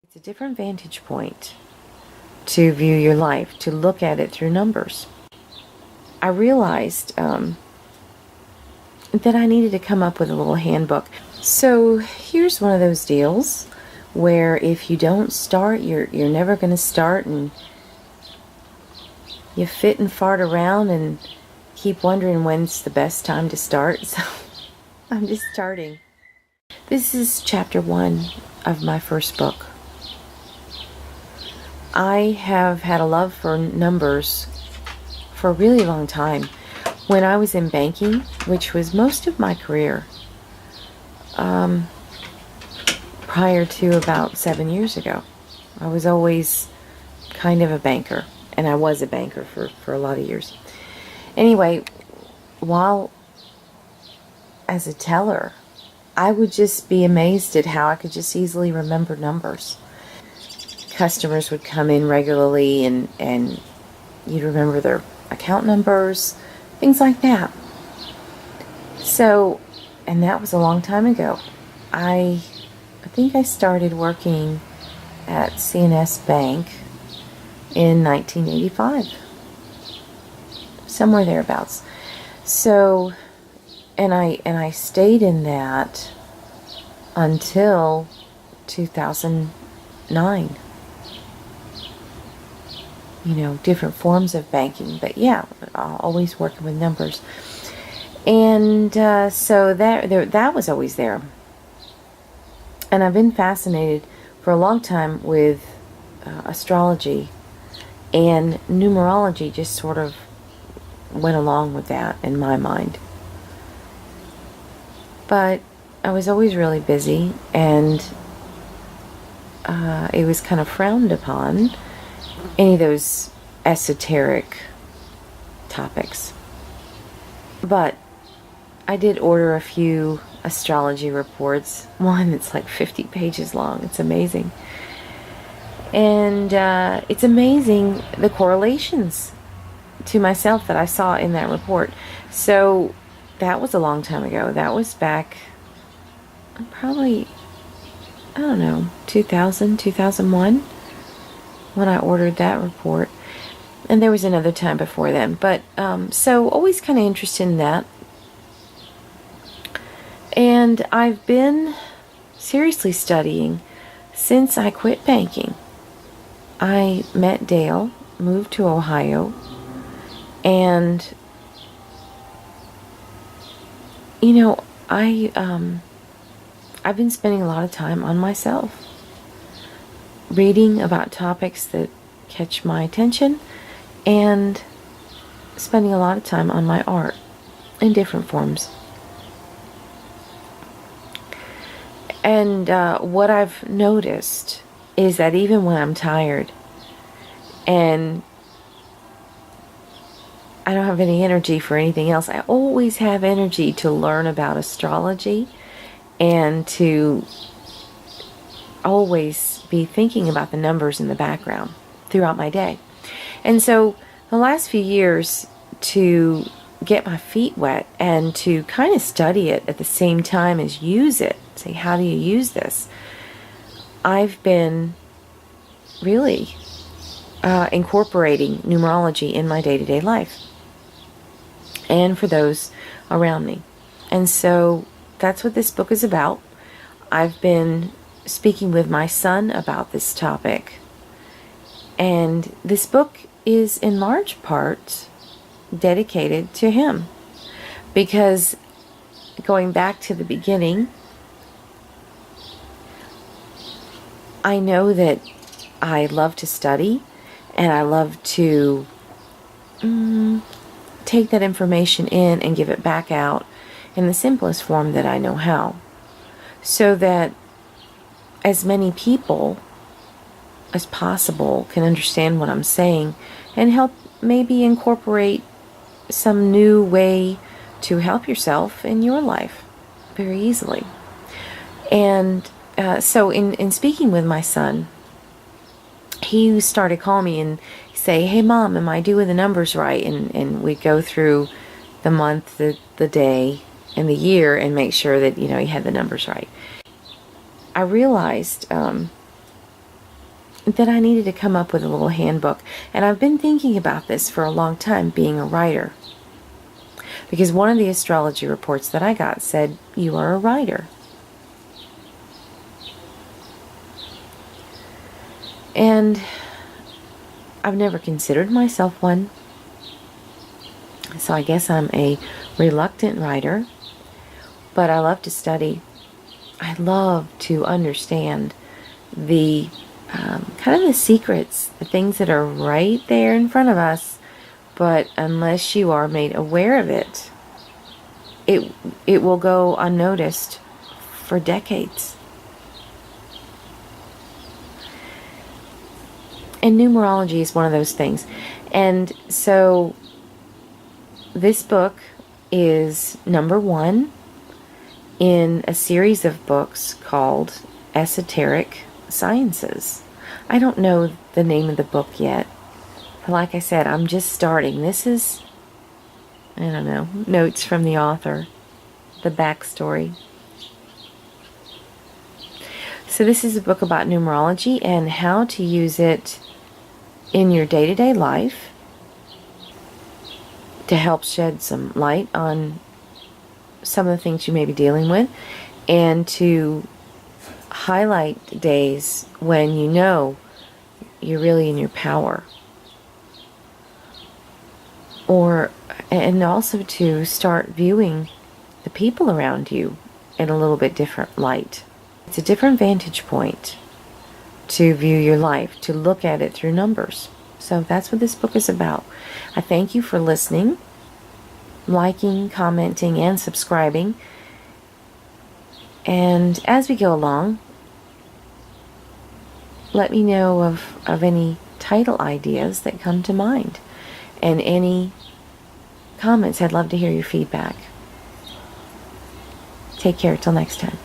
It's a different vantage point to view your life, to look at it through numbers. I realized that I needed to come up with a little handbook. So here's one of those deals where if you don't start, you're never going to start, and you fit and fart around and keep wondering when's the best time to start. So I'm just starting. This is chapter 1 of my first book. I have had a love for numbers for a really long time. When I was in banking, which was most of my career, prior to about 7 years ago, I was always kind of a banker, and I was a banker for a lot of years. Anyway, while as a teller, I would just be amazed at how I could just easily remember numbers. Customers would come in regularly, and you'd remember their account numbers, things like that. So, and that was a long time ago. I think I started working at CNS Bank in 1985, somewhere thereabouts. So, and I stayed in that until 2009. Different forms of banking, but yeah, always working with numbers. And so that was always there. And I've been fascinated for a long time with astrology, and numerology just sort of went along with that in my mind. But I was always really busy, and it was kind of frowned upon, any of those esoteric topics. But I did order a few astrology reports. One that's like 50 pages long. It's amazing. And it's amazing the correlations to myself that I saw in that report. So that was a long time ago. That was back probably, 2000, 2001, when I ordered that report. And there was another time before then. But so always kind of interested in that. And I've been seriously studying since I quit banking. I met Dale, moved to Ohio, and I've been spending a lot of time on myself, reading about topics that catch my attention, and spending a lot of time on my art in different forms. And what I've noticed is that even when I'm tired and I don't have any energy for anything else, I always have energy to learn about astrology and to always be thinking about the numbers in the background throughout my day. And so the last few years, to get my feet wet and to kind of study it at the same time as use it, say, how do you use this? I've been really incorporating numerology in my day-to-day life and for those around me. And so that's what this book is about. I've been speaking with my son about this topic, and this book is in large part dedicated to him, because going back to the beginning, I know that I love to study, and I love to take that information in and give it back out in the simplest form that I know how, so that as many people as possible can understand what I'm saying and help maybe incorporate some new way to help yourself in your life very easily. And so in speaking with my son, he started calling me and say, "Hey Mom, am I doing the numbers right?" And we go through the month, the day, and the year and make sure that, he had the numbers right. I realized that I needed to come up with a little handbook. And I've been thinking about this for a long time, being a writer. Because one of the astrology reports that I got said, you are a writer. And I've never considered myself one. So I guess I'm a reluctant writer. But I love to study. I love to understand the kind of the secrets, the things that are right there in front of us, but unless you are made aware of it, it will go unnoticed for decades. And numerology is one of those things. And so this book is number 1 in a series of books called Esoteric Sciences. I don't know the name of the book yet. Like I said, I'm just starting. This is, I don't know, notes from the author, the backstory. So this is a book about numerology and how to use it in your day-to-day life to help shed some light on some of the things you may be dealing with, and to highlight days when you know you're really in your power. And also to start viewing the people around you in a little bit different light. It's a different vantage point to view your life, to look at it through numbers. So that's what this book is about. I thank you for listening, liking, commenting, and subscribing. And as we go along, let me know of any title ideas that come to mind. And any comments. I'd love to hear your feedback. Take care till next time.